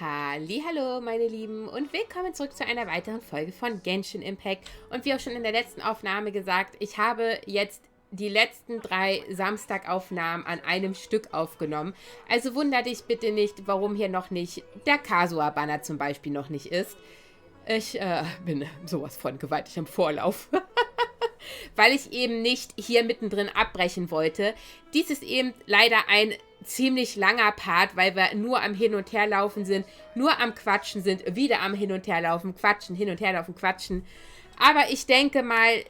Hallihallo, meine Lieben, und willkommen zurück zu einer weiteren Folge von Genshin Impact. Und wie auch schon in der letzten Aufnahme gesagt, ich habe jetzt die letzten 3 Samstagaufnahmen an einem Stück aufgenommen. Also wunder dich bitte nicht, warum hier noch nicht der Kasua-Banner zum Beispiel noch nicht ist. Ich bin sowas von gewaltig im Vorlauf. Weil ich eben nicht hier mittendrin abbrechen wollte. Dies ist eben leider ein ziemlich langer Part, weil wir nur am Hin- und Herlaufen sind, nur am Quatschen sind, wieder am Hin- und Herlaufen, quatschen, hin- und herlaufen, quatschen. Aber ich denke mal,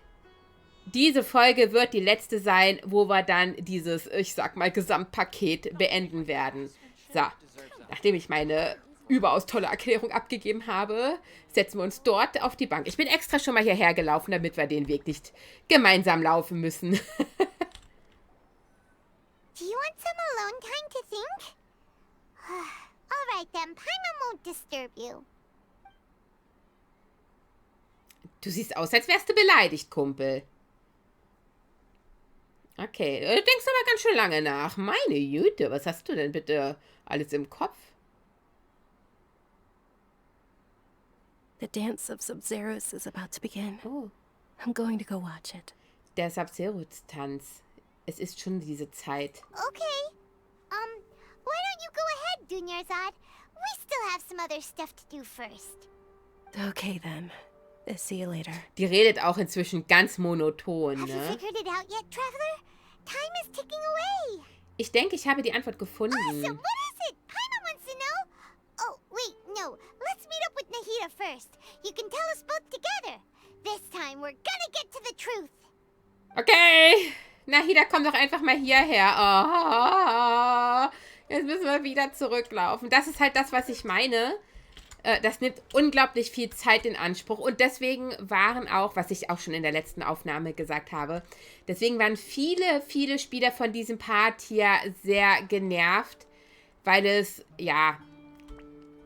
diese Folge wird die letzte sein, wo wir dann dieses, ich sag mal, Gesamtpaket beenden werden. So, nachdem ich meine überaus tolle Erklärung abgegeben habe, setzen wir uns dort auf die Bank. Ich bin extra schon mal hierher gelaufen, damit wir den Weg nicht gemeinsam laufen müssen. Do you want some alone time to think? Alright then, Paimon won't disturb you. Du siehst aus, als wärst du beleidigt, Kumpel. Okay, du denkst aber ganz schön lange nach. Meine Güte, was hast du denn bitte alles im Kopf? The dance of Sub-Zeros is about to begin. Oh, I'm going to go watch it. der Sub-Zero-Tanz. Es ist schon diese Zeit. Okay. Why don't you go ahead, Dunyarzad? We still have some other stuff to do first. Okay then. See you later. Die redet auch inzwischen ganz monoton, Have you ne? figured it out yet, Traveler? Time is ticking away. Ich denke, ich habe die Antwort gefunden. Awesome, what is it? Paimon wants to know. Oh, wait, no. Let's meet up with Nahida first. You can tell us both together. This time we're gonna get to the truth. Okay. Nahida, komm doch einfach mal hierher. Oh, jetzt müssen wir wieder zurücklaufen. Das ist halt das, was ich meine. Das nimmt unglaublich viel Zeit in Anspruch. Und deswegen waren auch, was ich auch schon in der letzten Aufnahme gesagt habe, deswegen waren viele Spieler von diesem Part hier sehr genervt, weil es, ja,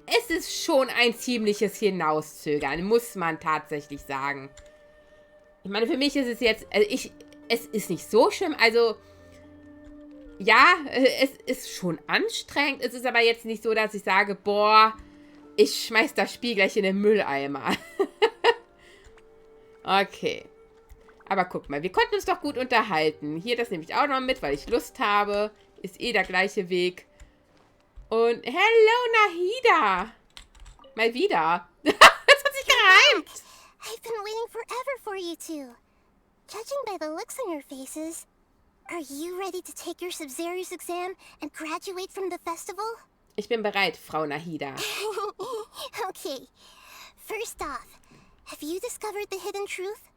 es ist schon ein ziemliches Hinauszögern, muss man tatsächlich sagen. Ich meine, für mich ist es jetzt, es ist nicht so schlimm, also ja, es ist schon anstrengend, es ist aber jetzt nicht so, dass ich sage, boah, ich schmeiß das Spiel gleich in den Mülleimer. Okay. Aber guck mal, wir konnten uns doch gut unterhalten. Hier, das nehme ich auch noch mit, weil ich Lust habe. Ist eh der gleiche Weg. Und hello, Nahida. Mal wieder. Das hat sich gereimt. I've been waiting forever for you two. Judging by the looks on your faces, are you ready to take your Sub-Zero's exam and graduate from the festival? Ich bin bereit, Frau Nahida. Okay. First off, have you discovered the hidden truth?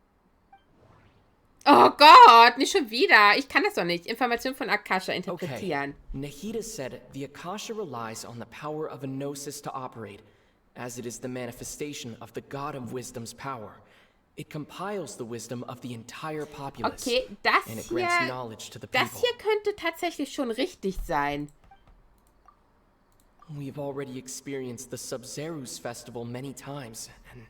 Oh Gott, nicht schon wieder. Ich kann das doch nicht. Informationen von Akasha interpretieren. Okay. Nahida said the Akasha relies on the power of a gnosis to operate, as it is the manifestation of the God of Wisdom's power. It compiles the wisdom of the entire populace, Okay, das and it grants hier, knowledge to the people. das hier könnte tatsächlich schon richtig sein. We've already experienced the Sub-Zero's festival many times, and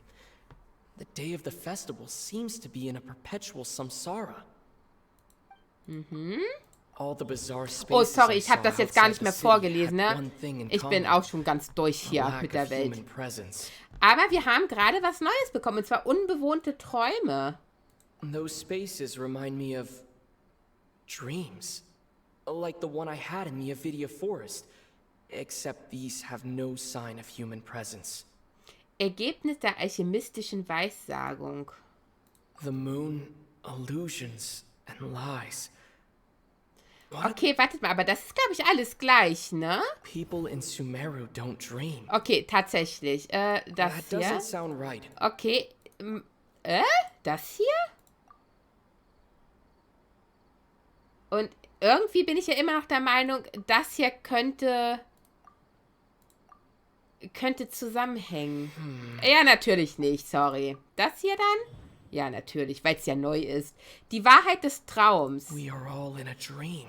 the day of the festival seems to be in a perpetual samsara. All the bizarre spaces Oh, sorry, I ich habe saw das jetzt gar outside nicht the mehr city vorgelesen, had ne? one thing in Ich bin common, auch schon ganz durch a hier lack mit der of Welt. human presence. Aber wir haben gerade was Neues bekommen, und zwar unbewohnte Träume. Those spaces remind me of dreams, like the one I had in the Avidia Forest, except these have no sign of human presence. Ergebnis der alchemistischen Weissagung. The moon, illusions, and lies. Okay, wartet mal, aber das ist, glaube ich, alles gleich, ne? People in Sumeru don't dream. Okay, tatsächlich. Das That hier. doesn't sound right. Okay. Das hier? Und irgendwie bin ich ja immer noch der Meinung, das hier könnte zusammenhängen. Ja, natürlich nicht, sorry. Das hier dann? Ja, natürlich, weil es ja neu ist. Die Wahrheit des Traums. We are all in a dream.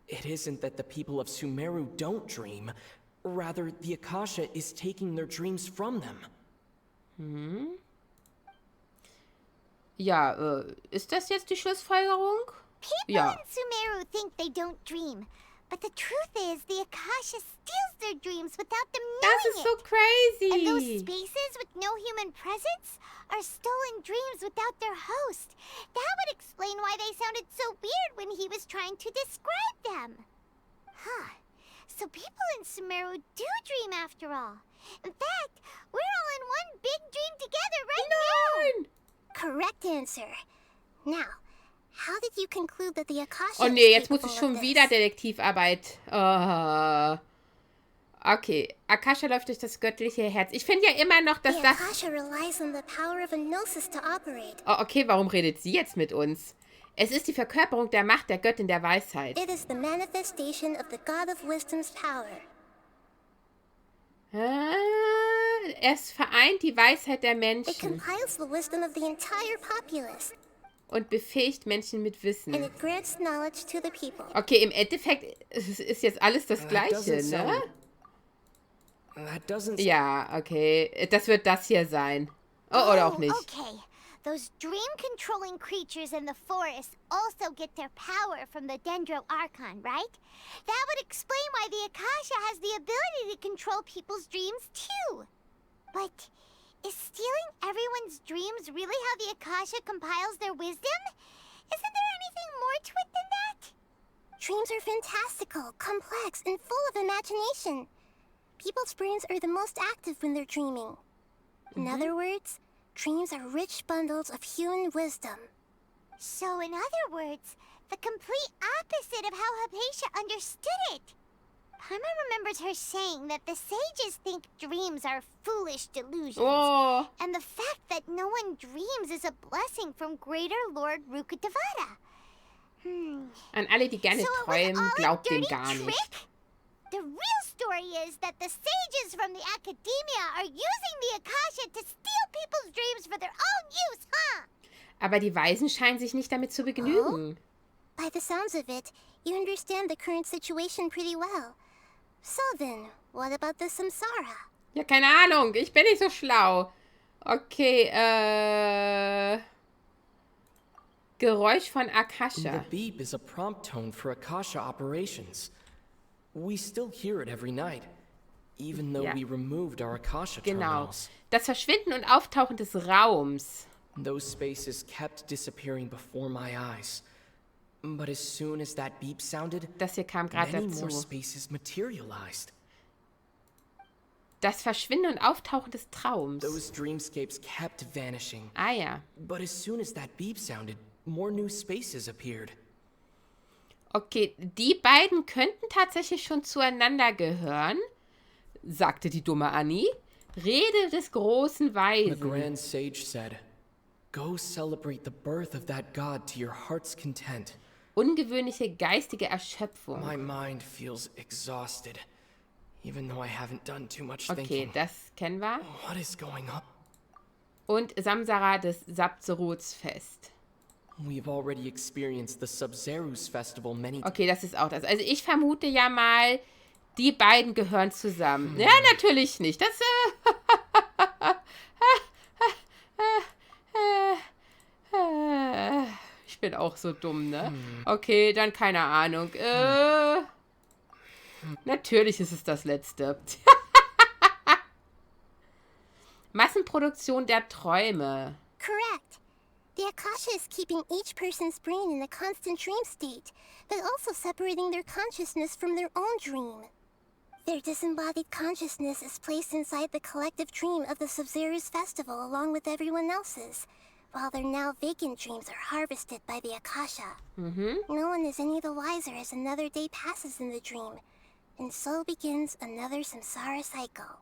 It isn't that the people of Sumeru don't dream. Rather, the Akasha is taking their dreams from them. Ja, ist das jetzt die Schlussfolgerung? People Ja. in Sumeru think they don't dream, But the truth is, the Akasha steals their dreams without them Das knowing ist so it. crazy. And those spaces with no human presence are stolen dreams without their host. That would explain why they sounded so weird when he was trying to describe them. Huh. So people in Sumeru do dream after all. In fact, we're all in one big dream together right now. Correct answer. Now, how did you conclude that the Akasha Oh nee, is jetzt muss capable ich schon of wieder this? Detektivarbeit. Okay, Akasha läuft durch das göttliche Herz. Ich finde ja immer noch, dass The das... Akasha relies on the power of a gnosis to operate. Oh, okay, warum redet sie jetzt mit uns? Es ist die Verkörperung der Macht der Göttin der Weisheit. It is the manifestation of the God of Wisdom's power. Es vereint die Weisheit der It Menschen compiles the wisdom of the entire populace, und befähigt Menschen mit and Wissen. it grants knowledge to the people. Okay, im Endeffekt ist jetzt alles das That Gleiche, doesn't ne? sound- That doesn't... Ja, okay. Das wird das hier sein. Oh, oder auch nicht. Okay. Those dream-controlling creatures in the forest also get their power from the Dendro Archon, right? That would explain why the Akasha has the ability to control people's dreams, too. But is stealing everyone's dreams really how the Akasha compiles their wisdom? Isn't there anything more to it than that? Dreams are fantastical, complex, and full of imagination. People's brains are the most active when they're dreaming. In other words, dreams are rich bundles of human wisdom. So, in other words, the complete opposite of how Hypatia understood it. Paimon remembers her saying that the sages think dreams are foolish delusions. Oh, And the fact that no one dreams is a blessing from Greater Lord Rukkhadevata. an alle, die gerne So it was träumen, all a glaubt dem dirty gar nicht. trick? The real story is that the sages from the academia are using the Akasha to steal people's dreams for their own use, huh? Aber die Weisen scheinen sich nicht damit zu begnügen. By the sounds of it, you understand the current situation pretty well. So then, what about the Samsara? Ja, keine Ahnung. Ich bin nicht so schlau. Okay, Geräusch von The Akasha. beep is a prompt tone for Akasha operations. We still hear it every night, even though Ja. we removed our Akasha Genau. terminals. Das Verschwinden und Auftauchen des Raums. Those spaces kept disappearing before my eyes. But as soon as that beep sounded, Das hier kam gerade many dazu. more spaces materialized. Das Verschwinden und Auftauchen des Traums. Those dreamscapes kept vanishing. Ah ja. But as soon as that beep sounded, more new spaces appeared. Okay, die beiden könnten tatsächlich schon zueinander gehören, sagte die dumme Annie. Rede des großen The Weisen. Grand Sage said, "Go celebrate the birth of that god to your heart's content." Ungewöhnliche geistige Erschöpfung. My mind feels exhausted, even though I haven't done too much Okay, thinking. das kennen wir. What is going on? Und Samsara des Sapzerots-Fest. We've already experienced the Sub-Zerus festival many times. Okay, das ist auch das. Also ich vermute ja mal, die beiden gehören zusammen. Ja, natürlich nicht. Das, ich bin auch so dumm, ne? Okay, dann keine Ahnung. Natürlich ist es das Letzte. Massenproduktion der Träume. Correct. The Akasha is keeping each person's brain in a constant dream state, but also separating their consciousness from their own dream. Their disembodied consciousness is placed inside the collective dream of the Sub-Zerus festival along with everyone else's, while their now vacant dreams are harvested by the Akasha. No one is any the wiser as another day passes in the dream, and so begins another samsara cycle.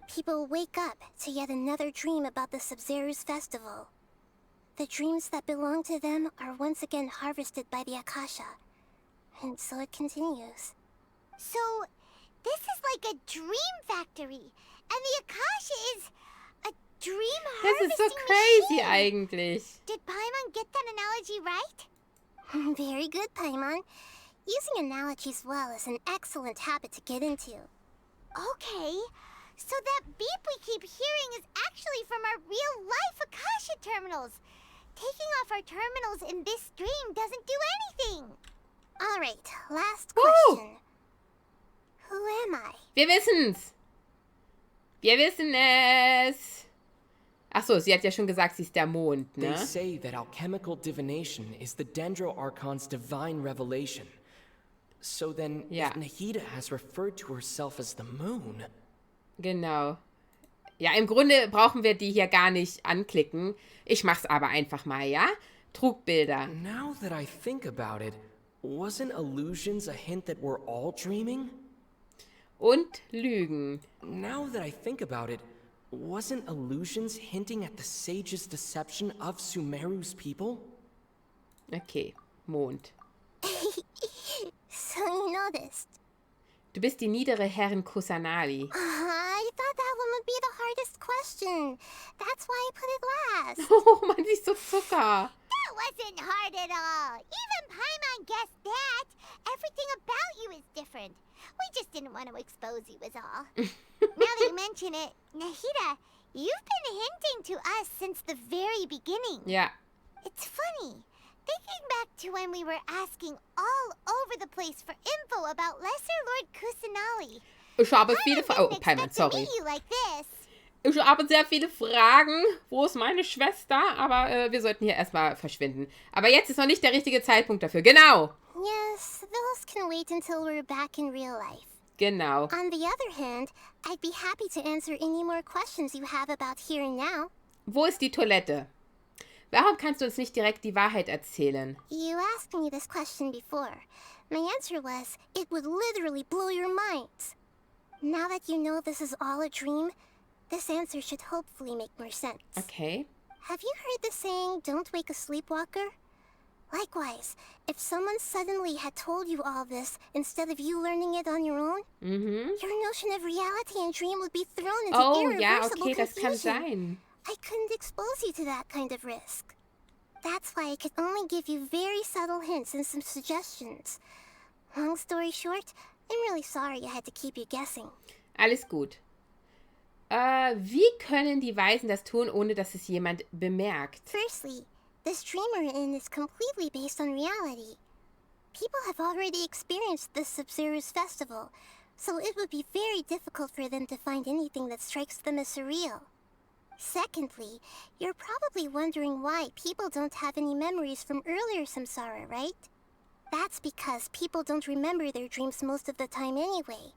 People wake up to yet another dream about the Sub-Zerus festival. The dreams that belong to them are once again harvested by the Akasha, and so it continues. So, this is like a dream factory, and the Akasha is a dream Das ist so harvesting crazy machine. eigentlich. Did Paimon get that analogy right? Very good, Paimon. Using analogies well is an excellent habit to get into. Okay, so that beep we keep hearing is actually from our real-life Akasha terminals. Taking off our terminals in this dream doesn't do anything. Alright, last question. Who am I? Wir wissen's. Wir wissen es. Achso, sie hat ja schon gesagt, sie ist der Mond, They ne? say that alchemical divination is the Dendro-Archon's divine revelation. So then, Ja. if Nahida has referred to herself as the moon... Genau. Ja, im Grunde brauchen wir die hier gar nicht anklicken. Ich mach's aber einfach mal, ja? Trugbilder. Now that I think about it, wasn't illusions a hint that we're all dreaming? Und Lügen. Now that I think about it, wasn't illusions hinting at the sage's deception of Sumeru's people? Okay, Mond. So you noticed. Du bist die niedere Herrin Kusanali. I thought that one would be the hardest question. That's why I put it last. Oh Mann, sie ist so Zucker. That wasn't hard at all. Even Paimon guessed that. Everything about you is different. We just didn't want to expose you is all. Now that you mention it, Nahida, you've been hinting to us since the very beginning. Ja. It's funny. Thinking back to when we were asking all over the place for info about Lesser Lord Kusanali. Ich habe viele Fragen. Oh, Didn't Paimon, expect to sorry. meet you like this. Ich habe sehr viele Fragen. Wo ist meine Schwester? Aber wir sollten hier erstmal verschwinden. Aber jetzt ist noch nicht der richtige Zeitpunkt dafür. Genau. Yes, those can wait until we're back in real life. Genau. On the other hand, I'd be happy to answer any more questions you have about here and now. Wo ist die Toilette? Warum kannst du uns nicht direkt die Wahrheit erzählen? You asked me this question before. My answer was, it would literally blow your minds. Now that you know this is all a dream, this answer should hopefully make more sense. Okay. Have you heard the saying, don't wake a sleepwalker? Likewise, if someone suddenly had told you all this instead of you learning it on your own, your notion of reality and dream would be thrown into Oh, ja, irreversible okay, das kann confusion. sein. I couldn't expose you to that kind of risk. That's why I could only give you very subtle hints and some suggestions. Long story short, I'm really sorry I had to keep you guessing. Alles gut. Wie können die Weisen das tun, ohne dass es jemand bemerkt? Firstly, this dream we're in is completely based on reality. People have already experienced this Sub-Zero's festival, so it would be very difficult for them to find anything that strikes them as surreal. Secondly, you're probably wondering why people don't have any memories from earlier samsara, right? That's because people don't remember their dreams most of the time anyway.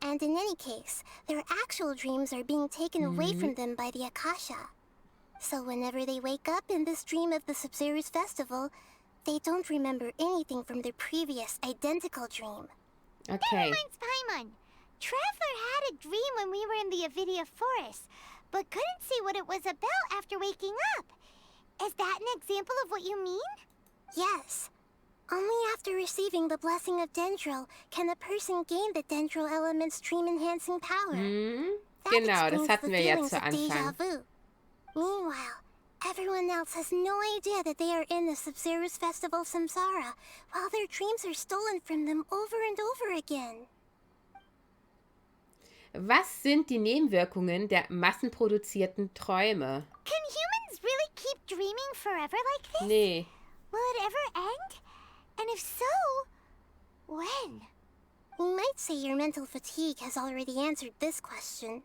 And in any case, their actual dreams are being taken away from them by the Akasha. So whenever they wake up in this dream of the Sub-Zero's festival, they don't remember anything from their previous identical dream. Okay. Reminds Paimon. Traveler had a dream when we were in the Avidia Forest, but couldn't see what it was about after waking up. Is that an example of what you mean? Yes. Only after receiving the blessing of Dendro can a person gain the Dendro element's dream-enhancing power. That Genau, das explains hatten the wir ja feelings zu of déjà Anfang. vu. Meanwhile, everyone else has no idea that they are in the Sub-Zero's festival samsara, while their dreams are stolen from them over and over again. Was sind die Nebenwirkungen der massenproduzierten Träume? Can humans really keep dreaming forever like this? Nee. Will it ever end? And if so, when? You might say your mental fatigue has already answered this question.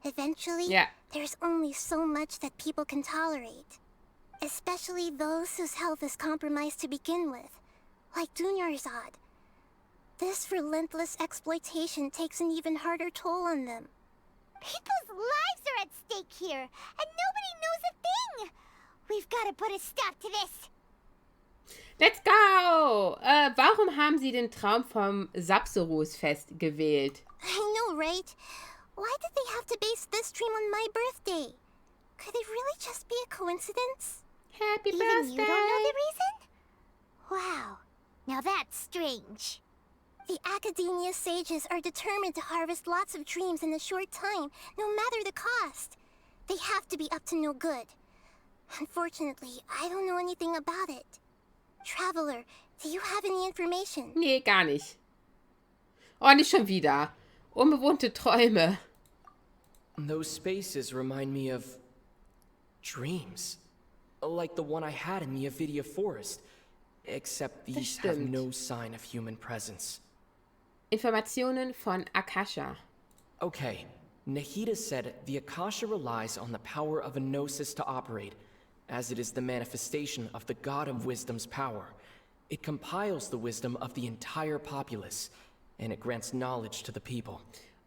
Eventually, Ja. there's only so much that people can tolerate. Especially those whose health is compromised to begin with, like Dunyarzad. This relentless exploitation takes an even harder toll on them. People's lives are at stake here, and nobody knows a thing. We've got to put a stop to this. Let's go! Warum haben Sie den Traum vom Sapsorus-Fest gewählt? I know, right? Why did they have to base this dream on my birthday? Could it really just be a coincidence? Happy Even birthday! you don't know the reason? Wow. Now that's strange. The Academia sages are determined to harvest lots of dreams in a short time, no matter the cost. They have to be up to no good. Unfortunately, I don't know anything about it. Traveler, do you have any information? Nee, gar nicht. Oh, nicht schon wieder. Unbewohnte Träume. Those spaces remind me of... dreams. Like the one I had in the Avidia Forest. except these have stimmt. no sign of human presence. Informationen von Akasha. Okay, Nahida said the Akasha relies on the power of a gnosis to operate, as it is the manifestation of the God of Wisdom's power. It compiles the wisdom of the entire populace, and it grants knowledge to the people.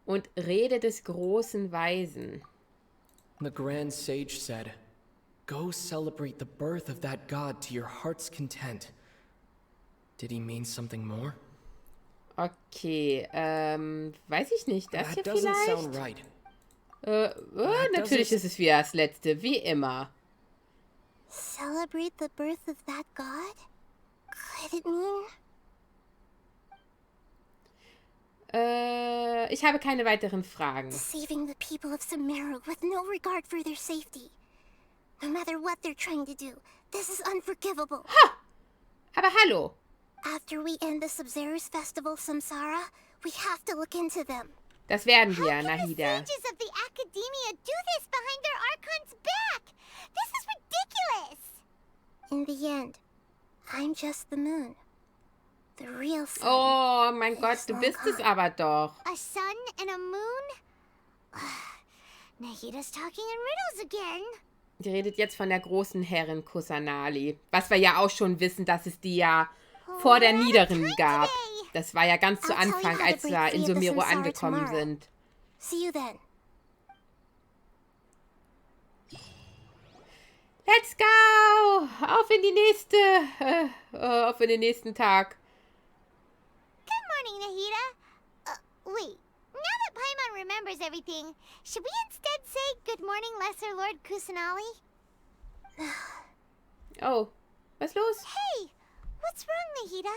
Und Rede des großen Weisen. The Grand Sage said, "Go celebrate the birth of that God to your heart's content." Did he mean something more? Okay, weiß ich nicht. Das hier That doesn't vielleicht? sound right. Natürlich ist es wieder das Letzte, wie immer. Celebrate the birth of that god? Could it mean? Ich habe keine weiteren Fragen. Saving the people of Sumeru with no regard for their safety. No matter what they're trying to do, this is unforgivable. Aber hallo. After we end the Sub-Zero's festival, Samsara, we have to look into them. Das werden How wir, can the Nahida. sages of the Academia do this behind their Archon's back? This is ridiculous! In the end, I'm just the moon. The real sun. Oh mein Gott, du bist es aber doch. A sun and a moon? Nahida's talking in riddles again. Die redet jetzt von der großen Herrin Kusanali. Was wir ja auch schon wissen, dass es die ja vor der niederen gab. Das war ja ganz zu Anfang, als wir in Sumeru angekommen sind. See you then. Let's go! Auf in die nächste, auf in den nächsten Tag. Good morning, Nahida. Wait. Now that Paimon remembers everything, should we instead say good morning, Lesser Lord Kusanali? Oh, was los? Hey, what's wrong, Nahida?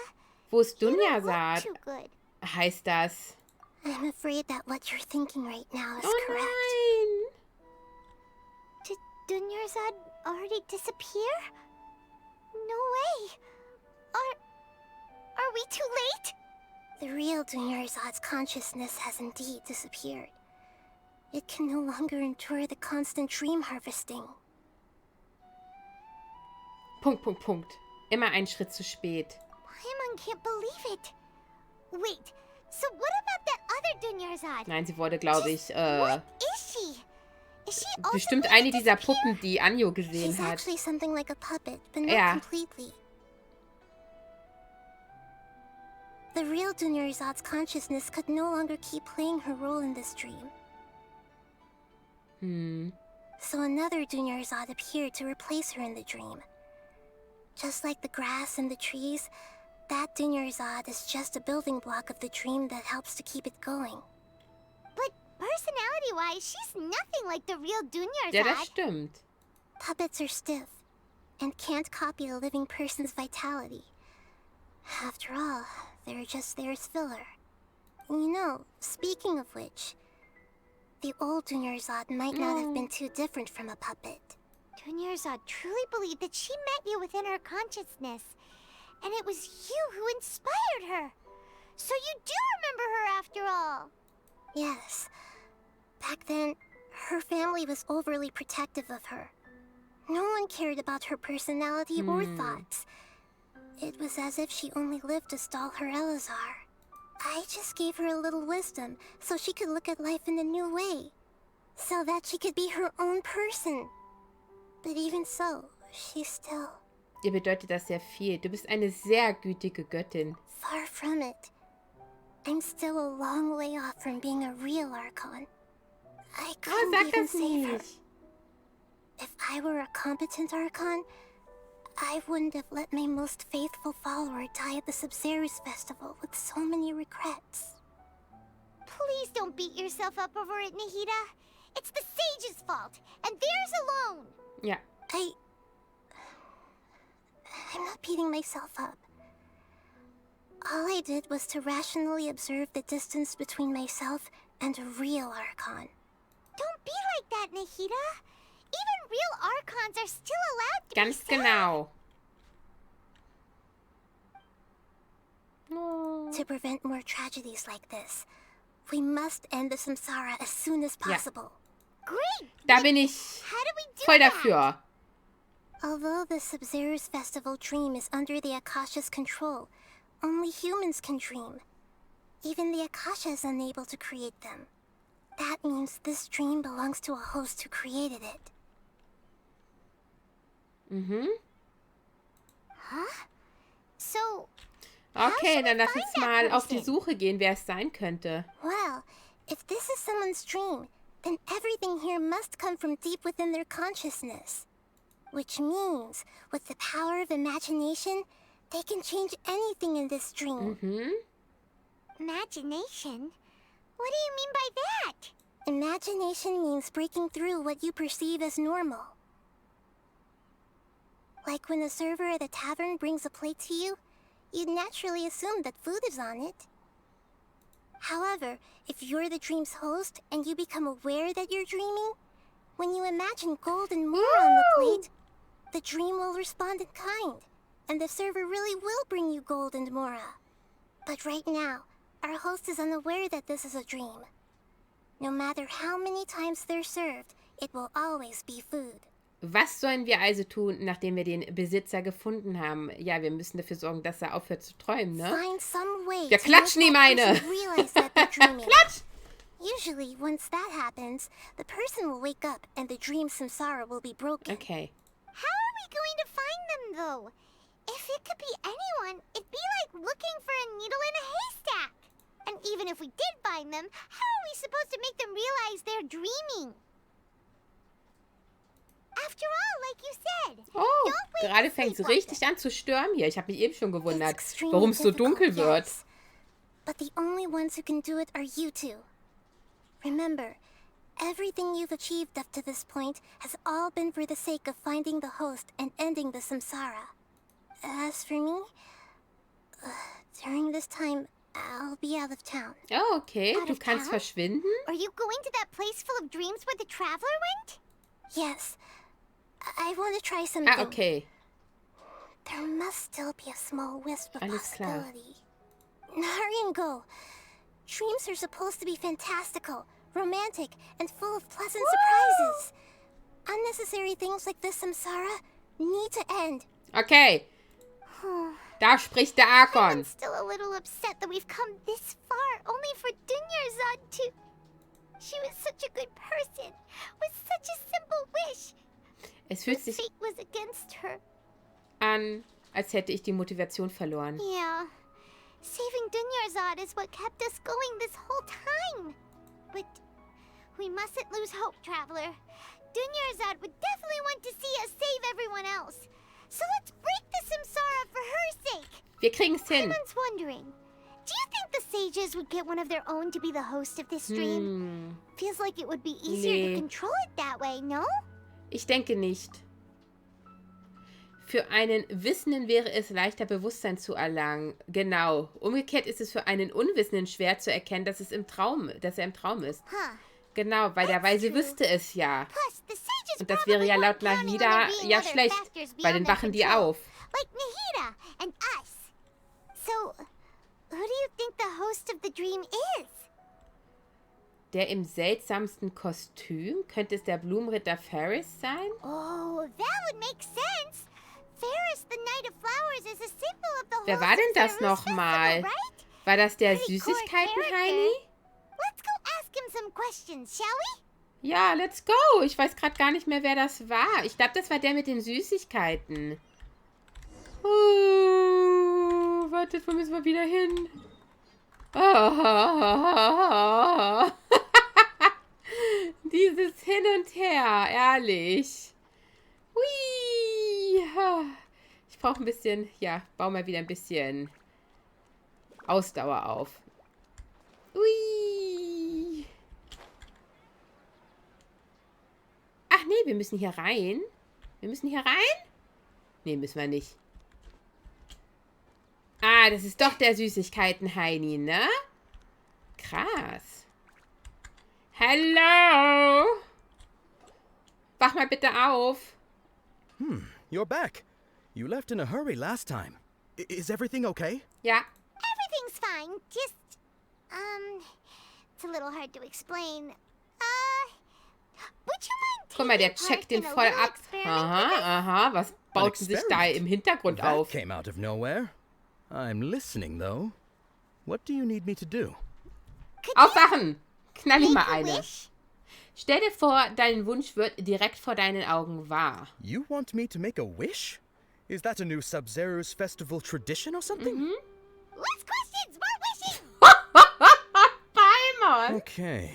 Wo ist You don't look Dunjazad? too good. Heißt das? I'm afraid that what you're thinking right now is Oh correct. nein! Did Dunyarzad already disappear? No way. Are we too late? The real Dunyarzad's consciousness has indeed disappeared. It can no longer endure the constant dream harvesting. Punkt. Immer einen Schritt zu spät. Paimon can't believe it. Wait, so what about that other Dunyarzad? Nein, sie wurde, glaube ich, What is she? Is she also bestimmt going to eine dieser disappear? Puppen, die Anjo gesehen She's hat. actually something like a puppet, but not Yeah. completely. The real Dunyarzad's consciousness could no longer keep playing her role in this dream. So another Dunyarzad appeared to replace her in the dream. Just like the grass and the trees, that Dunyarzad is just a building block of the dream that helps to keep it going. But personality-wise, she's nothing like the real Ja, das Dunyarzad. stimmt. Puppets are stiff and can't copy a living person's vitality. After all, they're just there as filler. You know, speaking of which, the old Dunyarzad might not have been too different from a puppet. Dunyarzad truly believed that she met you within her consciousness, and it was you who inspired her. So you do remember her after all. Yes. Back then, her family was overly protective of her. No one cared about her personality or thoughts. It was as if she only lived to stall her Elazar. I just gave her a little wisdom so she could look at life in a new way. So that she could be her own person. But even so, she's still Dir bedeutet das sehr viel. Du bist eine sehr gütige Göttin. far from it. I'm still a long way off from being a real Archon. I Oh, couldn't sag even das save her. nicht. If I were a competent Archon, I wouldn't have let my most faithful follower die at the Sub-Zero's festival with so many regrets. Please don't beat yourself up over it, Nahida. It's the sage's fault, and theirs alone. Ja. I'm not beating myself up. All I did was to rationally observe the distance between myself and a real Archon. Don't be like that, Nahida. Even real Archons are still allowed to Ganz be sad. genau. Oh. To prevent more tragedies like this, we must end the samsara as soon as possible. Great. Da bin ich How do we do voll that? dafür. Although the Sub-Zero's festival dream is under the Akasha's control, only humans can dream. Even the Akasha is unable to create them. That means this dream belongs to a host who created it. Mhm. Huh? So, Okay, dann lass uns find that mal auf die person? Suche gehen, wer es sein könnte. Well, if this is someone's dream, then everything here must come from deep within their consciousness. Which means, with the power of imagination, they can change anything in this dream. Mhm. imagination? What do you mean by that? Imagination means breaking through what you perceive as normal. Like when a server at a tavern brings a plate to you, you'd naturally assume that food is on it. However, if you're the dream's host and you become aware that you're dreaming, when you imagine gold and more on the plate, the dream will respond in kind, and the server really will bring you gold and mora. But right now, our host is unaware that this is a dream. No matter how many times they're served, it will always be food. Was sollen wir also tun, nachdem wir den Besitzer gefunden haben? Ja, wir müssen dafür sorgen, dass er aufhört zu träumen, ne? Find some way Wir to klatschen make ihm that eine. person realize that they're dreaming. Klatsch! Usually, once that happens, the person will wake up and the dream samsara will be broken. Okay. How are we going to find them, though? If it could be anyone, it'd be like looking for a needle in a haystack. And even if we did find them, how are we supposed to make them realize they're dreaming? After all, like you said, Oh, don't wait gerade to fängt es sleepwalk richtig an zu stürmen hier. Ich habe mich eben schon It's gewundert, extremely warum es so difficult, dunkel wird. yes. But the only ones who can do it are you two. Remember, everything you've achieved up to this point has all been for the sake of finding the host and ending the samsara. As for me, during this time, I'll be out of town. Oh, okay. Out Du of kannst town? verschwinden? Are you going to that place full of dreams where the traveler went? Yes, I want to try something. Ah, okay. There must still be a small wisp of Alles klar. possibility. Hurry and go. Dreams are supposed to be fantastical, romantic, and full of pleasant surprises. Unnecessary things like this samsara need to end. Okay, da spricht der I'm Archon. still a little upset that we've come this far only for Dunyarzad to... She was such a good person, with such a simple wish. Es fühlt sich Fate was against her. an, als hätte ich die Motivation verloren. Yeah. Saving Dunyarzad is what kept us going this whole time. But we mustn't lose hope, Traveler. Dunyarzad would definitely want to see us save everyone else. So let's break the samsara for her sake. Wir kriegen es hin. Simon's wondering, do you think the sages would get one of their own to be the host of this dream? Feels like it would be easier Nee. to control it that way, no? Ich denke nicht. Für einen Wissenden wäre es leichter, Bewusstsein zu erlangen. Genau. Umgekehrt ist es für einen Unwissenden schwer zu erkennen, dass er im Traum ist. Huh. Genau, weil der That's Weise true. wüsste es ja. Plus, the sages Und das wäre ja probably laut weren't counting on Nahida there being ja other schlecht, factors weil dann beyond their wachen die control, auf. Like Nahida and us. So, who do you think the host of the dream is? Der im seltsamsten Kostüm? Könnte es der Blumenritter Ferris sein? Oh, that would make sense. Ferris, the Knight of Flowers, is a symbol of the Wer whole war denn das Festival, nochmal? right? War das der Pretty cool Süßigkeiten-Heini? Let's go ask him some questions, shall we? Ja, let's go. Ich weiß gerade gar nicht mehr, wer das war. Ich glaube, das war der mit den Süßigkeiten. Wartet, wo müssen wir wieder hin? Dieses Hin und Her, ehrlich. Hui. Ich brauche ein bisschen, ja, baue mal wieder ein bisschen Ausdauer auf. Ui. Ach nee, wir müssen hier rein. Wir müssen hier rein? Nee, müssen wir nicht. Ah, das ist doch der Süßigkeiten-Heini, ne? Krass. Hallo? Wach mal bitte auf. You're back. You left in a hurry last time. Is everything okay? Ja. Everything's fine. Just, it's a little hard to explain. Would you mind Guck mal, der checkt den voll ab. Aha. Was baut sich da im Hintergrund auf? That came out of nowhere. I'm listening, though. What do you need me to do? Aufwachen! Knall ihm mal eine. Stell dir vor, dein Wunsch wird direkt vor deinen Augen wahr. You want me to make a wish? Is that a new Sub-Zero's festival tradition or something? Less questions, more wishing! Paimon! Okay.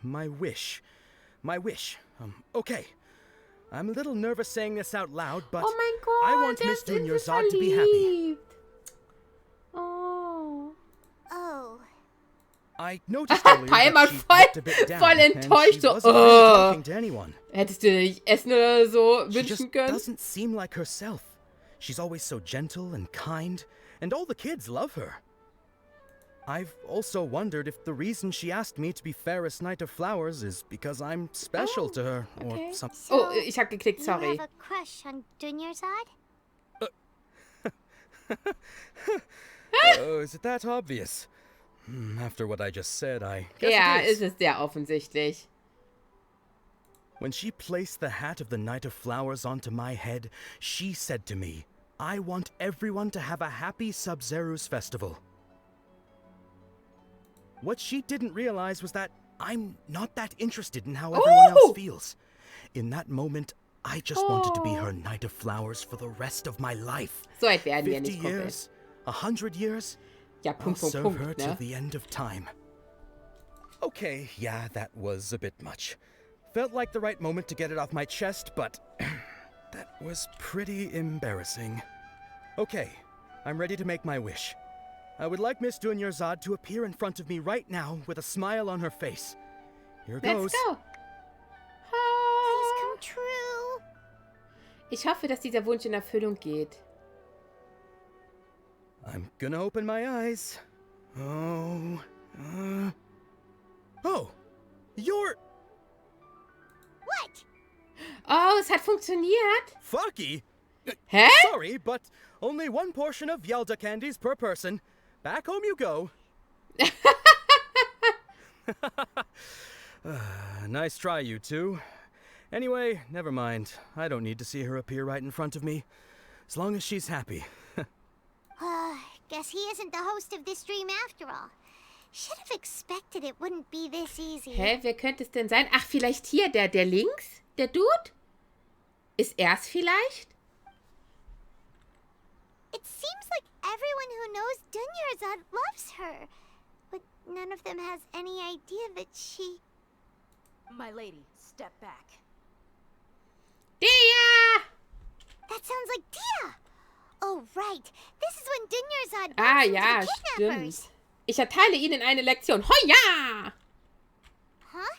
My wish. Okay. I'm a little nervous saying this out loud, but Oh mein Gott, I want der Miss ist in sich Dunyarzad to be happy. verliebt. Oh. Oh. I noticed earlier Paimon that she looked a bit down, voll and enttäuscht, she so, wasn't really talking to anyone. Hättest du dir nicht Essen oder so She just wünschen können? doesn't seem like herself. She's always so gentle and kind, and all the kids love her. I've also wondered if the reason she asked me to be fairest Knight of Flowers is because I'm special to her, okay. or something. Oh, ich hab geklickt, You sorry. have a crush on Dunyarzad? Oh, is it that obvious? After what I just said, I guess Ja, it is. ist es sehr offensichtlich. When she placed the hat of the Knight of Flowers onto my head, she said to me, I want everyone to have a happy Sub-Zero's festival. What she didn't realize was that I'm not that interested in how everyone else feels. In that moment, I just wanted to be her Knight of Flowers for the rest of my life. So weit werden wir 50 nicht komplett. years, 100 years, Ja, I'll Punkt, serve her Punkt, till ne? the end of time. Okay, yeah, that was a bit much. Felt like the right moment to get it off my chest, but that was pretty embarrassing. Okay, I'm ready to make my wish. I would like Miss Dunyarzad to appear in front of me right now with a smile on her face. Here goes. Let's go. Please Ah. come true. Ich hoffe, dass dieser Wunsch in Erfüllung geht. I'm gonna open my eyes. Oh, you're What? Oh, es hat funktioniert. Fucky. Hä? Sorry, but only one portion of Yelda candies per person. Back home you go. Nice try, you two. Anyway, never mind. I don't need to see her appear right in front of me. As long as she's happy. Guess he isn't the host of this stream after all. Should have expected it wouldn't be this easy. Hä, wer könnte es denn sein? Ach, vielleicht hier, der links? Der Dude? Ist er's vielleicht? It seems like everyone who knows Dunyarzad loves her. But none of them has any idea that she... My lady, step back. Der! That sounds like Dia! Oh, right. This is when Dunyarzad Ah, bumps into ja, the kidnappers. stimmt. Ich erteile Ihnen eine Lektion. Hoja! Huh?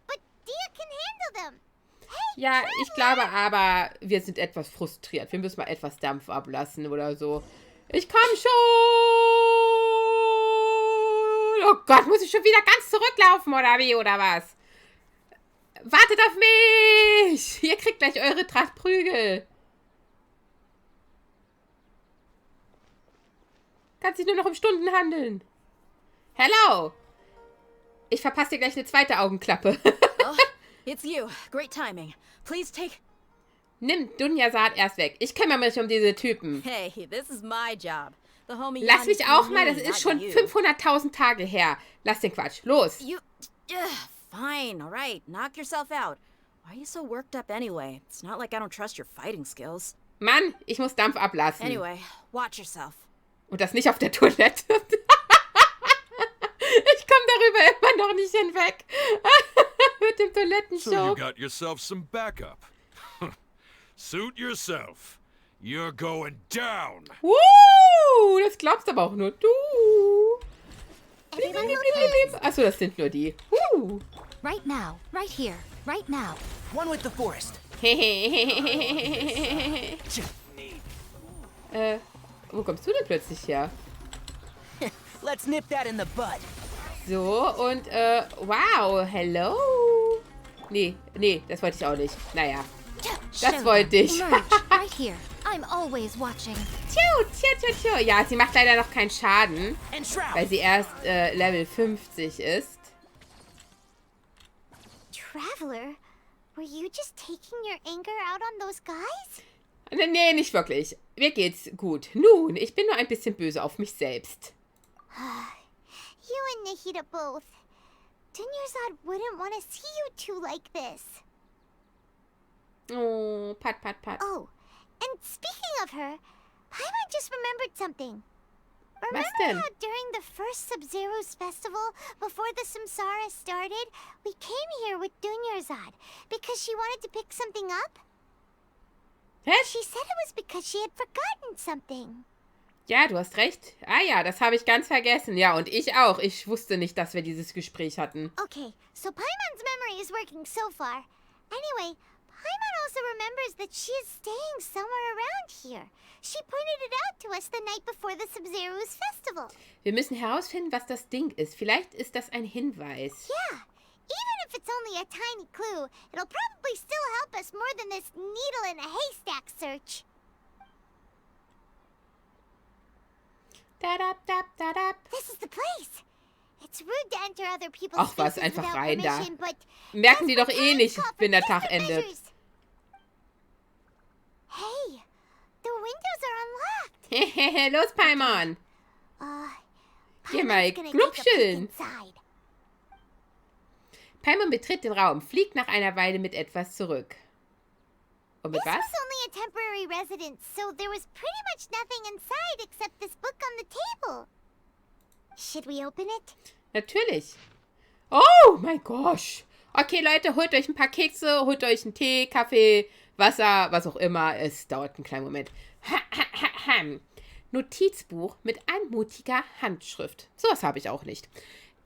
But Dia can handle them. Hey, Ja, ich glaube aber, wir sind etwas frustriert. Wir müssen mal etwas Dampf ablassen oder so. Ich komm schon! Oh Gott, muss ich schon wieder ganz zurücklaufen oder wie, oder was? Wartet auf mich! Ihr kriegt gleich eure Tracht Prügel. Kann sich nur noch um Stunden handeln. Hello! Ich verpasse dir gleich eine zweite Augenklappe. Oh, it's you. Great timing. Please take... Nimm Dunyarzad erst weg. Ich kümmere mich um diese Typen. Hey, this is my job. The homie Lass mich Yanni's auch mal, me, das not ist schon you. 500.000 Tage her. Lass den Quatsch. Los. You... fine, all right. Knock yourself out. Why are you so worked up anyway? It's not like I don't trust your fighting skills. Mann, ich muss Dampf ablassen. Anyway, watch yourself. Und das nicht auf der Toilette. Ich komme darüber immer noch nicht hinweg. Mit dem So you Toilettenshow. got yourself some backup. Suit yourself. You're going down. Das glaubst aber auch nur du. Achso, das sind nur die. Right now, right here, right now. One with the forest. Wo kommst du denn plötzlich her? Let's nip that in the bud. So, und, wow, hello. Nee, das wollte ich auch nicht. Naja, das wollte ich. Emerge, right here. I'm always watching. Tju. Ja, sie macht leider noch keinen Schaden, And shroud. weil sie erst Level 50 ist. traveler, were you just taking your anger out on those guys? Nee, nicht wirklich. Mir geht's gut. Nun, ich bin nur ein bisschen böse auf mich selbst. You and Nahida both. Dunyarzad wouldn't want to see you two like this. Oh, pat, pat, pat. Oh, and speaking of her, Paimon just remembered something. Was Remember denn? how during the first Sub-Zero's festival, before the Samsara started, we came here with Dunyarzad because she wanted to pick something up? Hä? She said it was because she had forgotten something. Ja, du hast recht. Ah ja, das habe ich ganz vergessen. Ja, und ich auch. Ich wusste nicht, dass wir dieses Gespräch hatten. Okay, so Paimon's memory is working so far. Anyway, Paimon also remembers that she is staying somewhere around here. She pointed it out to us the night before the Sub-Zero's festival. Wir müssen herausfinden, was das Ding ist. Vielleicht ist das ein Hinweis. Yeah, even if it's only a tiny clue, it'll probably still help us more than this needle in a haystack search. Dadab, dab, dadab. This is the place. It's rude to enter other people's Ach was, spaces einfach without rein da. permission, but Merken die doch desperate eh times nicht, call for wenn der Tag desperate endet. measures. Hey, the windows are unlocked. Hehehe, los, Paimon. Geh mal Paimon's gonna take a peek knupscheln. inside. Paimon betritt den Raum, fliegt nach einer Weile mit etwas zurück. Und mit This was? was only a temporary residence, so there was pretty much nothing inside except this book on the table. Should we open it? Natürlich. Oh mein Gott. Okay, Leute, holt euch ein paar Kekse, holt euch einen Tee, Kaffee, Wasser, was auch immer. Es dauert einen kleinen Moment. Notizbuch mit anmutiger Handschrift. Sowas habe ich auch nicht.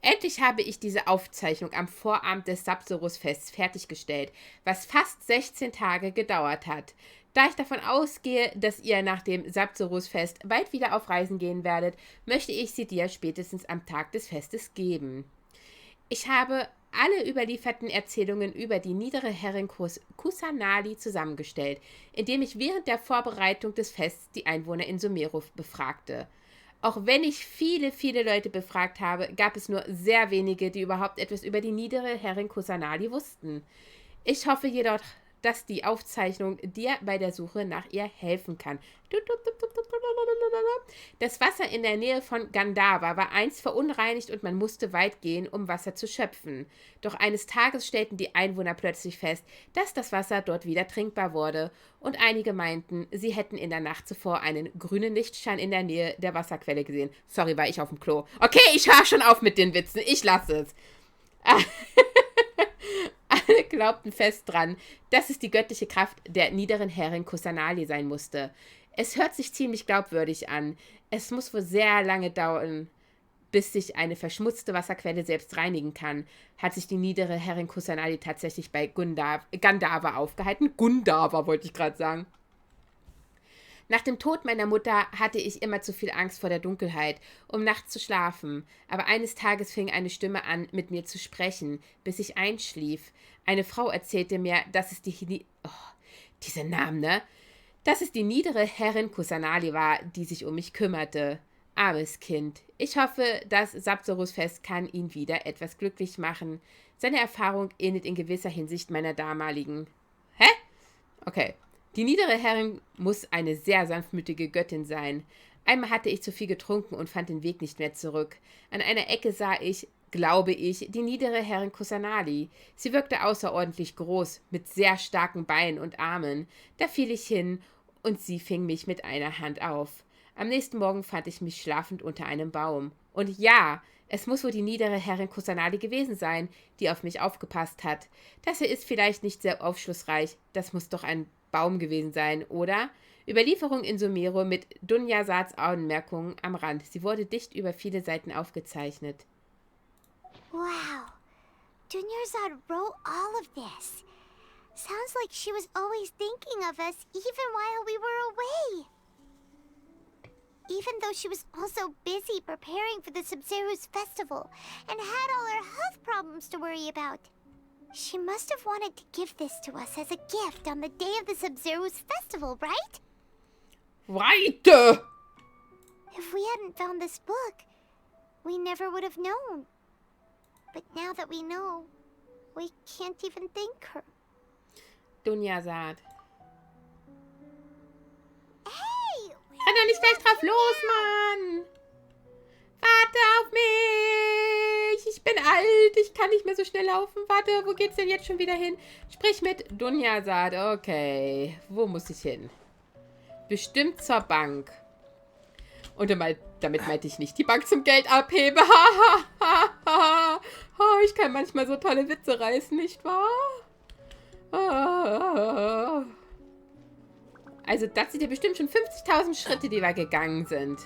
Endlich habe ich diese Aufzeichnung am Vorabend des Sub-Zeros-Fests fertiggestellt, was fast 16 Tage gedauert hat. Da ich davon ausgehe, dass ihr nach dem Sub-Zeros-Fest bald wieder auf Reisen gehen werdet, möchte ich sie dir spätestens am Tag des Festes geben. Ich habe alle überlieferten Erzählungen über die niedere Herrin Kusanali zusammengestellt, indem ich während der Vorbereitung des Fests die Einwohner in Sumeru befragte. Auch wenn ich viele, viele Leute befragt habe, gab es nur sehr wenige, die überhaupt etwas über die niedere Herrin Kusanali wussten. Ich hoffe jedoch, dass die Aufzeichnung dir bei der Suche nach ihr helfen kann. Das Wasser in der Nähe von Gandhara war einst verunreinigt und man musste weit gehen, um Wasser zu schöpfen. Doch eines Tages stellten die Einwohner plötzlich fest, dass das Wasser dort wieder trinkbar wurde und einige meinten, sie hätten in der Nacht zuvor einen grünen Lichtschein in der Nähe der Wasserquelle gesehen. Sorry, war ich auf dem Klo. Okay, ich höre schon auf mit den Witzen. Ich lasse es. Alle glaubten fest dran, dass es die göttliche Kraft der niederen Herrin Kusanali sein musste. Es hört sich ziemlich glaubwürdig an. Es muss wohl sehr lange dauern, bis sich eine verschmutzte Wasserquelle selbst reinigen kann, hat sich die niedere Herrin Kusanali tatsächlich bei Gandhara aufgehalten. Gundhara wollte ich gerade sagen. Nach dem Tod meiner Mutter hatte ich immer zu viel Angst vor der Dunkelheit, um nachts zu schlafen. Aber eines Tages fing eine Stimme an, mit mir zu sprechen, bis ich einschlief. Eine Frau erzählte mir, dass es diese Namen, ne? Dass es die niedere Herrin Kusanali war, die sich um mich kümmerte. Armes Kind. Ich hoffe, das Sub-Zeros-Fest kann ihn wieder etwas glücklich machen. Seine Erfahrung ähnelt in gewisser Hinsicht meiner damaligen. Hä? Okay. Die niedere Herrin muss eine sehr sanftmütige Göttin sein. Einmal hatte ich zu viel getrunken und fand den Weg nicht mehr zurück. An einer Ecke sah ich, glaube ich, die niedere Herrin Kusanali. Sie wirkte außerordentlich groß, mit sehr starken Beinen und Armen. Da fiel ich hin und sie fing mich mit einer Hand auf. Am nächsten Morgen fand ich mich schlafend unter einem Baum. Und ja, es muss wohl die niedere Herrin Kusanali gewesen sein, die auf mich aufgepasst hat. Das hier ist vielleicht nicht sehr aufschlussreich. Das muss doch ein Baum gewesen sein, oder? Überlieferung in Sumeru mit Dunyarzads Anmerkungen am Rand. Sie wurde dicht über viele Seiten aufgezeichnet. Wow. Dunyarzad wrote all of this. Sounds like she was always thinking of us even while we were away. Even though she was also busy preparing for the Sub-Zero's festival and had all her health problems to worry about. She must have wanted to give this to us as a gift on the day of the Sub-Zero's festival, right? Weiter! If we hadn't found this book, we never would have known. But now that we know, We can't even thank her. Dunja-Saat. Hey! Renn doch nicht gleich drauf los, Mann! Warte auf mich! Ich bin alt, ich kann nicht mehr so schnell laufen. Warte, wo geht's denn jetzt schon wieder hin? Sprich mit Dunja-Saat. Okay, wo muss ich hin? Bestimmt zur Bank. Und damit meinte ich nicht die Bank zum Geld abheben. Ich kann manchmal so tolle Witze reißen, nicht wahr? Also das sind ja bestimmt schon 50.000 Schritte, die wir gegangen sind.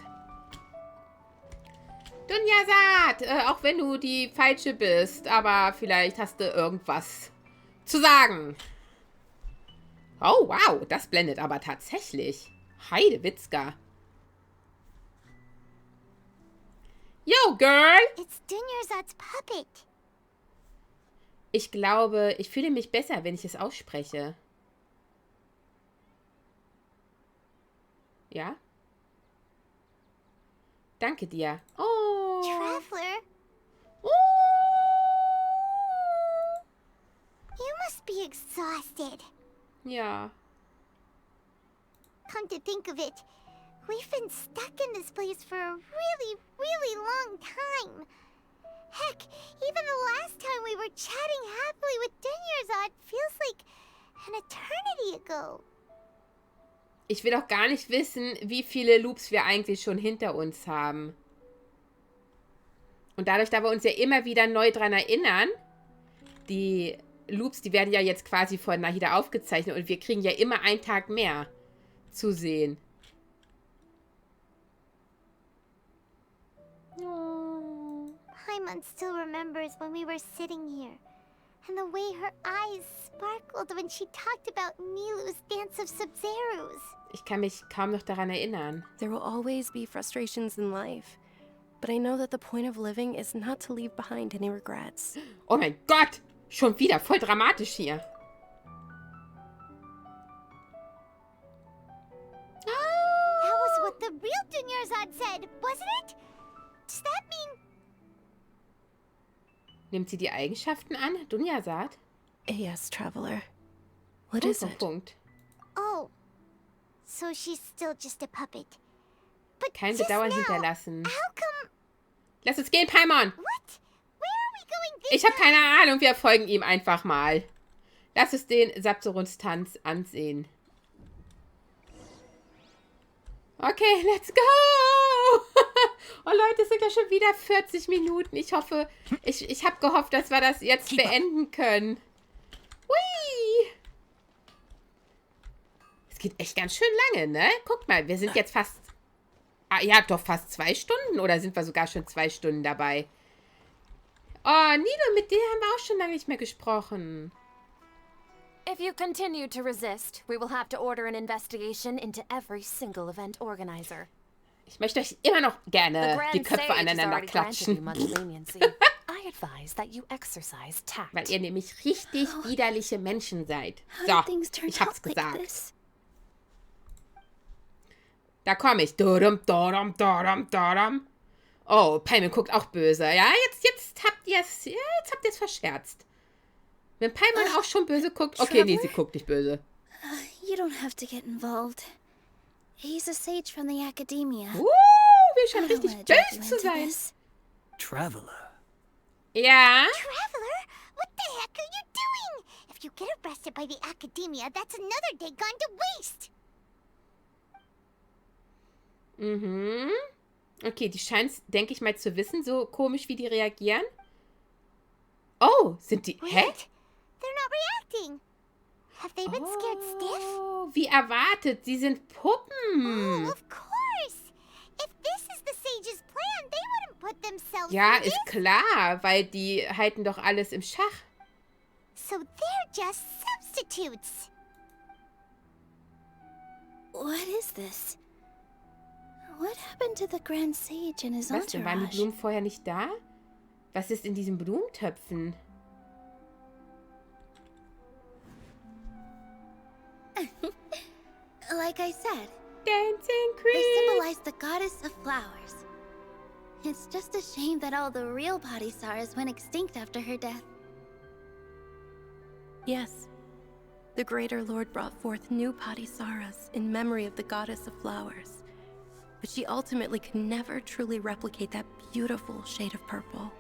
Dunja-Saat, auch wenn du die Falsche bist, aber vielleicht hast du irgendwas zu sagen. Oh, wow, das blendet aber tatsächlich. Heidewitzka. Yo, girl! It's Dunyarzad's puppet. Ich glaube, ich fühle mich besser, wenn ich es ausspreche. Ja? Danke dir. Oh. Traveler, Oh. you must be exhausted. Ja. Come to think of it, we've been stuck in this place for a really, really long time. Heck, even the last time we were chatting happily with Dunyarzad feels like an eternity ago. Ich will auch gar nicht wissen, wie viele Loops wir eigentlich schon hinter uns haben. Und dadurch, da wir uns ja immer wieder neu dran erinnern, die Loops, die werden ja jetzt quasi von Nahida aufgezeichnet und wir kriegen ja immer einen Tag mehr zu sehen. Oh. Paimon still remembers when we were sitting here, and the way her eyes sparkled when she talked about Nilu's dance of Sub-Zerus. Ich kann mich kaum noch daran erinnern. There will always be frustrations in life, but I know that the point of living is not to leave behind any regrets. Oh mein Gott! Schon wieder voll dramatisch hier. That was what the real Dunyarzad said, wasn't it? Does that mean... Nimmt sie die Eigenschaften an? Dunja-Saat? Yes, traveler. What is it? Punkt. Oh, so she's still just a puppet. But Kein just Bedauern now, hinterlassen. how come... Lass uns gehen, Paimon! What? Where are we going this Ich habe time? keine Ahnung, wir folgen ihm einfach mal. Lass uns den Sapsoruns-Tanz ansehen. Okay, let's go! Oh Leute, es sind ja schon wieder 40 Minuten. Ich hoffe, ich habe gehofft, dass wir das jetzt beenden können. Hui! Es geht echt ganz schön lange, ne? Guck mal, wir sind jetzt fast... Ah, ja, doch fast 2 Stunden. Oder sind wir sogar schon 2 Stunden dabei? Oh, Nino, mit dir haben wir auch schon lange nicht mehr gesprochen. If you continue to resist, we will have to order an investigation into every single event organizer. Ich möchte euch immer noch The gerne die Grand Köpfe Sage has aneinander already granted you klatschen. much leniency. I advise that you exercise tact. Weil ihr nämlich richtig widerliche Menschen seid. How So, did things turn ich hab's out like gesagt. this? Da komme ich. Dorum, dorum, dorum, dorum. Oh, Paimon guckt auch böse. Ja, jetzt habt ihr es verscherzt. Wenn Paimon auch schon böse guckt. Okay, nee, sie guckt nicht böse. You don't have to get involved. He's a sage from the academia. Wir scheinen I don't richtig wanna drag you böse zu into sein. this. Traveler. Ja? Traveler, what the heck are you doing? If you get arrested by the academia, that's another day gone to waste. Mhm. Okay, die scheint es, denke ich mal, zu wissen, so komisch, wie die reagieren. Oh, sind die... Hä? What? They're not reacting. Have they been scared stiff? Oh, wie erwartet, sie sind Puppen. Oh, of course. If this is the sage's plan, they wouldn't put themselves Ja, through ist this. klar, weil die halten doch alles im Schach. So they're just substitutes. What is this? What happened to the Grand Sage and his Was, waren die entourage? Blumen vorher nicht da? Was ist in diesen Blumentöpfen? Like I said, Dancing they Queen. symbolize the goddess of flowers. It's just a shame that all the real body stars went extinct after her death. Yes. The Greater Lord brought forth new Patisaras in memory of the goddess of flowers, but she ultimately could never truly replicate that beautiful shade of purple.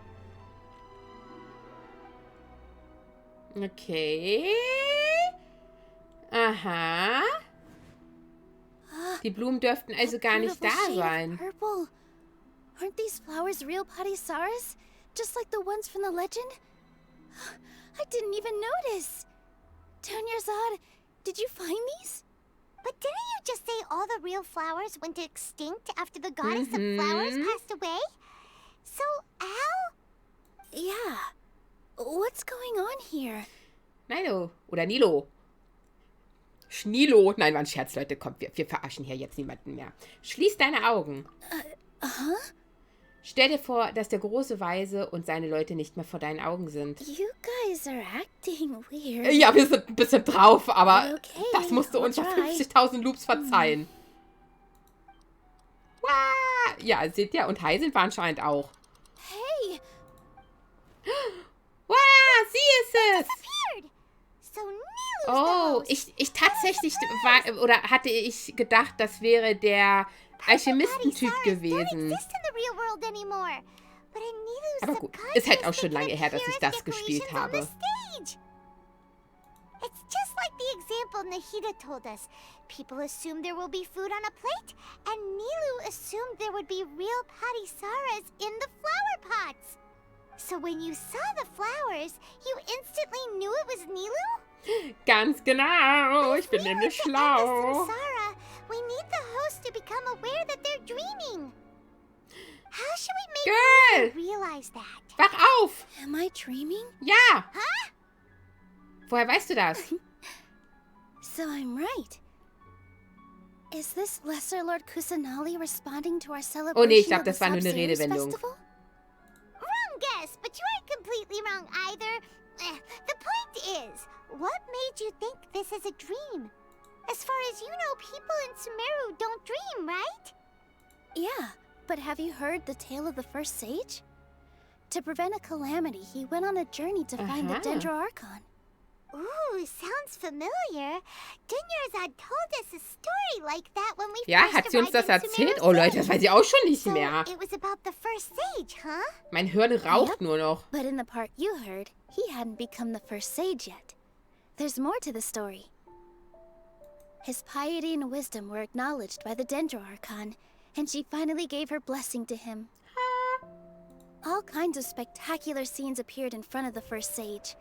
Okay. Aha. Die Blumen dürften also gar nicht da sein. Purple. Aren't these flowers real Patisaras? Just like the ones from the legend? I didn't even notice. Dunyarzad, did you find these? But didn't you just say all the real flowers went extinct after the goddess of flowers passed away? So, how? Yeah. What's going on here? Nilo. Oder Nilo. Schnilo. Nein, war ein Scherz, Leute. Kommt, wir verarschen hier jetzt niemanden mehr. Schließ deine Augen. Stell dir vor, dass der große Weise und seine Leute nicht mehr vor deinen Augen sind. You guys are acting weird. Ja, wir sind ein bisschen drauf, aber Okay, das musst du uns nach 50.000 Loops verzeihen. Wow. Ja, seht ihr, und Heisen war anscheinend auch. Hey! Wow, sie ist es! So Nilu's Oh, ich tatsächlich war, oder hatte ich gedacht, das wäre der Alchemistentyp gewesen. Aber gut, ist halt auch schon lange her, dass ich das gespielt habe. It's just like the example Nahida told us. People assumed there will be food on a plate, and Nilu assumed there would be real Patisaras in the flower pots. So when you saw the flowers, you instantly knew it was Nilu? Ganz genau, ich bin nämlich schlau. We need the host to become aware that they're dreaming. How should we make Nilu realize that? Wach auf! Am I dreaming? Ja! Huh? Woher weißt du das? So I'm right. Is this Lesser Lord Kusanali responding to our celebration Oh nee, ich glaube, of the das war nur eine Sub-Zerus Redewendung. Festival? Wrong guess, but you aren't completely wrong either. The point is, what made you think this is a dream? As far as you know, people in Sumeru don't dream, right? Yeah, but have you heard the tale of the first sage? To prevent a calamity, he went on a journey to find the Dendro Archon. Ooh, sounds familiar. Dunyarzad told us a story like that when we Ja, first hat sie uns das arrived in erzählt? Sumeru Oh Leute, das weiß ich auch schon nicht So, mehr. it was about the first sage, huh? Mein Hirn raucht nur noch. But in the part you heard, he hadn't become the first sage yet. There's more to the story. His piety and wisdom were acknowledged by the Dendro Archon, and she finally gave her blessing to him. All kinds of spectacular scenes appeared in front of the first sage,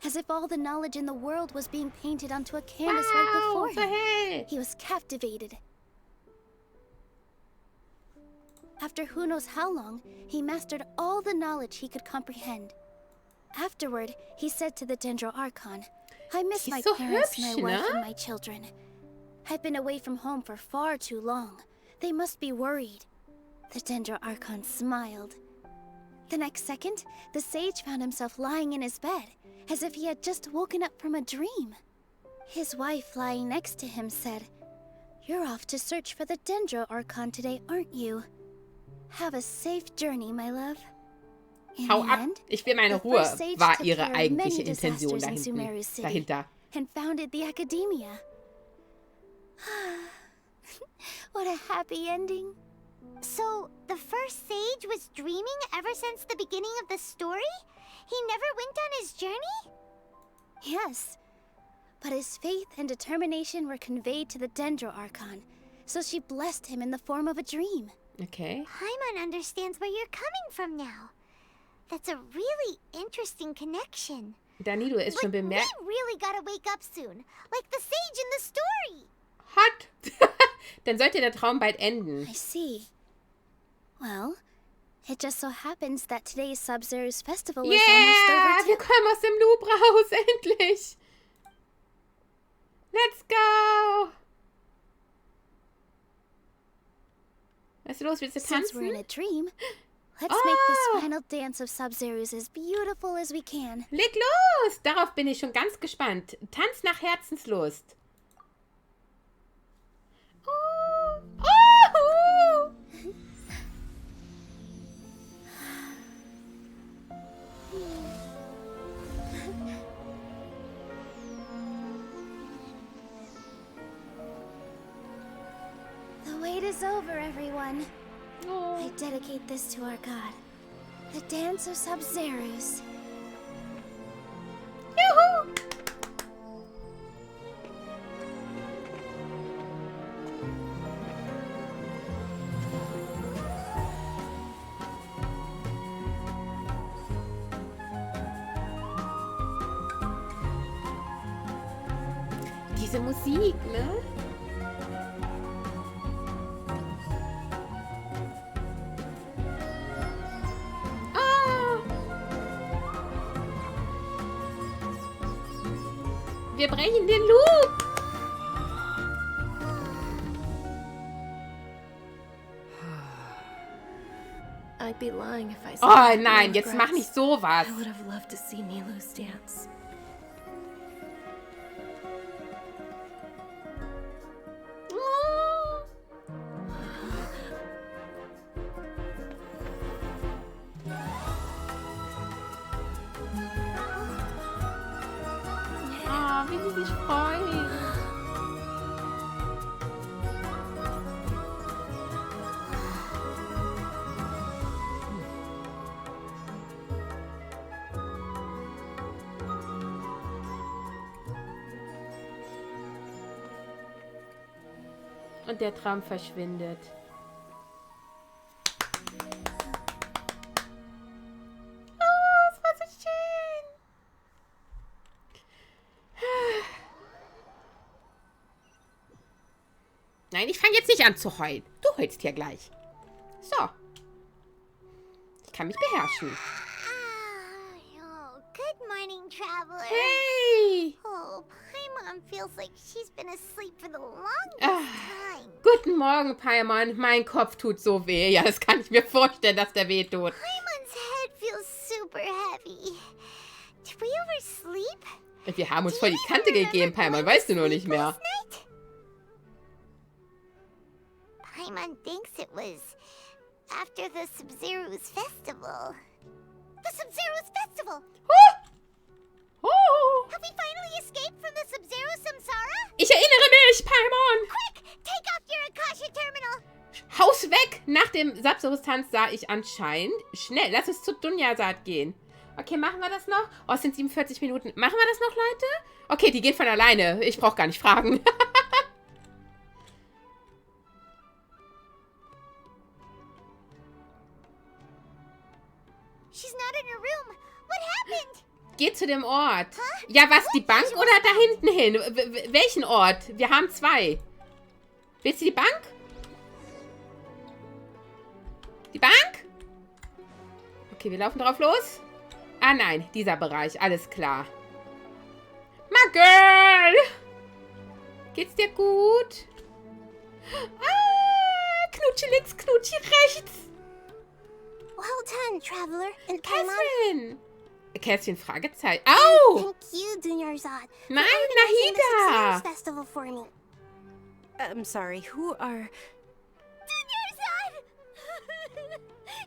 as if all the knowledge in the world was being painted onto a canvas right before him. Hey. He was captivated. After who knows how long, he mastered all the knowledge he could comprehend. Afterward, he said to the Dendro Archon, I miss my so parents, hübsch, my wife, ne? and my children. I've been away from home for far too long. They must be worried. The Dendro Archon smiled. The next second, the sage found himself lying in his bed, as if he had just woken up from a dream. His wife, lying next to him, said, You're off to search for the Dendro Archon today, aren't you? Have a safe journey, my love. In Hau the ab, end, ich will meine the Ruhe, first sage war took ihre care of eigentliche many Intention disasters in Sumeru City dahinter. and founded the Academia. What a happy ending. So, the first sage was dreaming ever since the beginning of the story? He never went on his journey? Yes, but his faith and determination were conveyed to the Dendro Archon, so she blessed him in the form of a dream. Okay. Paimon understands where you're coming from now. That's a really interesting connection. Danilo ist schon bemerkt. We really gotta wake up soon, like the sage in the story. Hot! Dann sollte der Traum bald enden. I see. Well, it just so happens that today's Sub-Zerus festival is almost Yeah! over Wir too. kommen aus dem Loop raus, endlich! Let's go! Was ist los? Willst du Since we're in tanzen? a dream, let's make this final dance of Sub-Zerus as beautiful as we can. Leg los! Darauf bin ich schon ganz gespannt. Tanz nach Herzenslust. Oh! Oh! It is over, everyone. Oh. I dedicate this to our god, the dance of Sub-Zerus. Juhu! Diese Musik, ne? Wir brechen den Loop. I'd be lying if I said Oh I had no nein, jetzt mach regrets. nicht sowas. I would have loved to see Nilou's dance. Oh, wie sie sich freuen. Und der Traum verschwindet. Oh, es war so schön. Nein, ich fange jetzt nicht an zu heulen. Du heulst hier gleich. So. Ich kann mich beherrschen. Oh, good morning, traveler. Hey! Oh, Paimon feels like she's been asleep for the longest time. Guten Morgen, Paimon. Mein Kopf tut so weh. Ja, das kann ich mir vorstellen, dass der weh tut. Paimon's head feels super heavy. Did we oversleep? Wir haben uns voll die Kante gegeben, Paimon. Weißt du nur nicht mehr. Paimon thinks it was after the Sub-Zero's festival. The Sub-Zero's festival! Oh! Have we finally escaped from the Sub-Zero Samsara? Ich erinnere mich, Paimon! Quick! Take off your Akasha Terminal! Haus weg! Nach dem Sub-Zero-Tanz sah ich anscheinend. Schnell, lass uns zu Dunyasat gehen. Okay, machen wir das noch? Oh, es sind 47 Minuten. Machen wir das noch, Leute? Okay, die geht von alleine. Ich brauche gar nicht fragen. She's not in her room. What happened? Geh zu dem Ort. Ja, was, die Bank oder da hinten hin? Welchen Ort? Wir haben zwei. Willst du die Bank? Die Bank? Okay, wir laufen drauf los. Ah, nein, dieser Bereich. Alles klar. My girl! Geht's dir gut? Ah, Knutschi links, Knutschi rechts. Well done, traveler. And Paimon. Catherine! Catherine, Fragezeichen. Au! Thank you, Dunyarzad. Nein, Nahida! Nahida! Festival for me. I'm sorry, who are... Dunyarzad!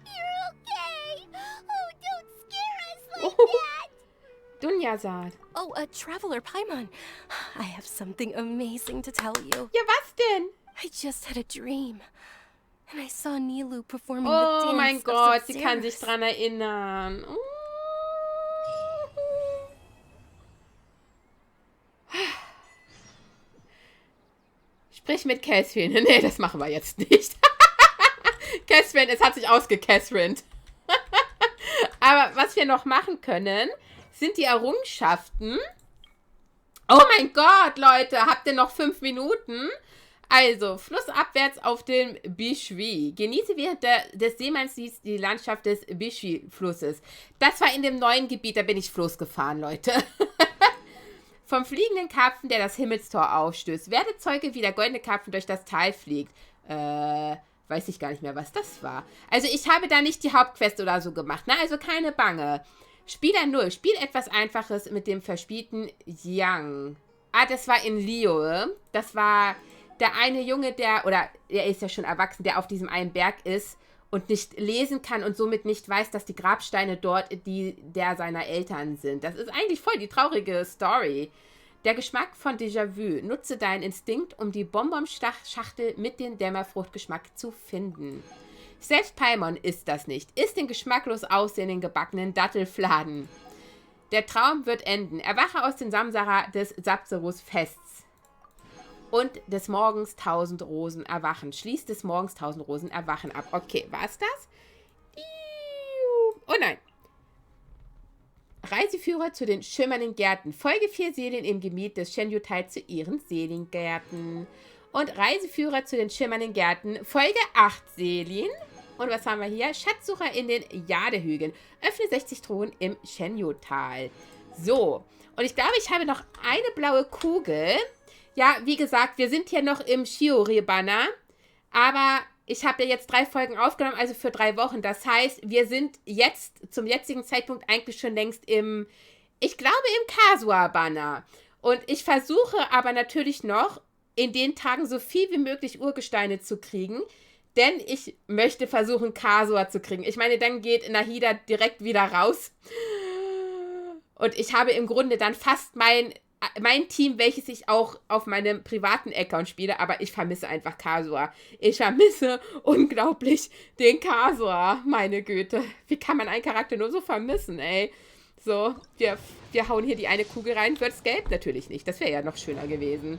You're okay! Oh, don't scare us like that! Dunyasat. Oh, Traveler Paimon. I have something amazing to tell you. Ja, was denn? I just had a dream. And I saw Nilou performing the Oh dance mein of Gott, sie kann Sub-Zerus. sich dran erinnern. Sprich mit Catherine. Nee, das machen wir jetzt nicht. Catherine, es hat sich ausgecatherint. Aber was wir noch machen können, sind die Errungenschaften. Oh mein Gott, Leute, habt ihr noch 5 Minuten? Also, flussabwärts auf dem Bishwi. Genieße während des Seemannslieds die Landschaft des Bishwi-Flusses. Das war in dem neuen Gebiet, da bin ich Fluss gefahren, Leute. Vom fliegenden Karpfen, der das Himmelstor aufstößt. Werde Zeuge, wie der goldene Karpfen durch das Tal fliegt. Weiß ich gar nicht mehr, was das war. Also, ich habe da nicht die Hauptquest oder so gemacht, ne? Also, keine Bange. Spieler 0. Spiel etwas Einfaches mit dem verspielten Yang. Ah, das war in Liyue. Das war der eine Junge, er ist ja schon erwachsen, der auf diesem einen Berg ist und nicht lesen kann und somit nicht weiß, dass die Grabsteine dort der seiner Eltern sind. Das ist eigentlich voll die traurige Story. Der Geschmack von Déjà-vu. Nutze deinen Instinkt, um die Bonbonschachtel mit dem Dämmerfruchtgeschmack zu finden. Selbst Paimon isst das nicht. Isst den geschmacklos aussehenden gebackenen Dattelfladen. Der Traum wird enden. Erwache aus dem Samsara des Sapserus-Fests. Und des Morgens 1000 Rosen erwachen. Schließ des Morgens 1000 Rosen erwachen ab. Okay, war's das? Oh nein. Reiseführer zu den schimmernden Gärten. Folge 4 Seelen im Gebiet des Shenyu-Tai zu ihren Seelengärten. Und Reiseführer zu den schimmernden Gärten. Folge 8 Seelen. Und was haben wir hier? Schatzsucher in den Jadehügeln. Öffne 60 Truhen im Shenyu-Tal. So. Und ich glaube, ich habe noch eine blaue Kugel. Ja, wie gesagt, wir sind hier noch im Shiori-Banner. Aber ich habe ja jetzt 3 Folgen aufgenommen, also für 3 Wochen. Das heißt, wir sind jetzt zum jetzigen Zeitpunkt eigentlich schon längst ich glaube, im Kasua-Banner. Und ich versuche aber natürlich noch, in den Tagen so viel wie möglich Urgesteine zu kriegen. Denn ich möchte versuchen, Kasua zu kriegen. Ich meine, dann geht Nahida direkt wieder raus. Und ich habe im Grunde dann fast mein Team, welches ich auch auf meinem privaten Account spiele, aber ich vermisse einfach Kasua. Ich vermisse unglaublich den Kasua, meine Güte. Wie kann man einen Charakter nur so vermissen, ey? So, wir hauen hier die eine Kugel rein. Wird's gelb? Natürlich nicht. Das wäre ja noch schöner gewesen.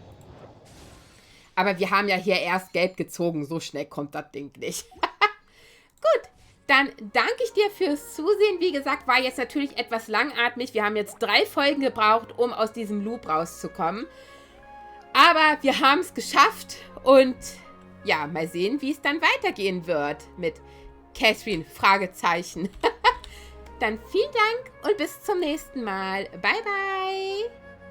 Aber wir haben ja hier erst gelb gezogen. So schnell kommt das Ding nicht. Gut. Dann danke ich dir fürs Zusehen. Wie gesagt, war jetzt natürlich etwas langatmig. Wir haben jetzt 3 Folgen gebraucht, um aus diesem Loop rauszukommen. Aber wir haben es geschafft. Und ja, mal sehen, wie es dann weitergehen wird mit Catherine, Fragezeichen. Dann vielen Dank und bis zum nächsten Mal. Bye, bye.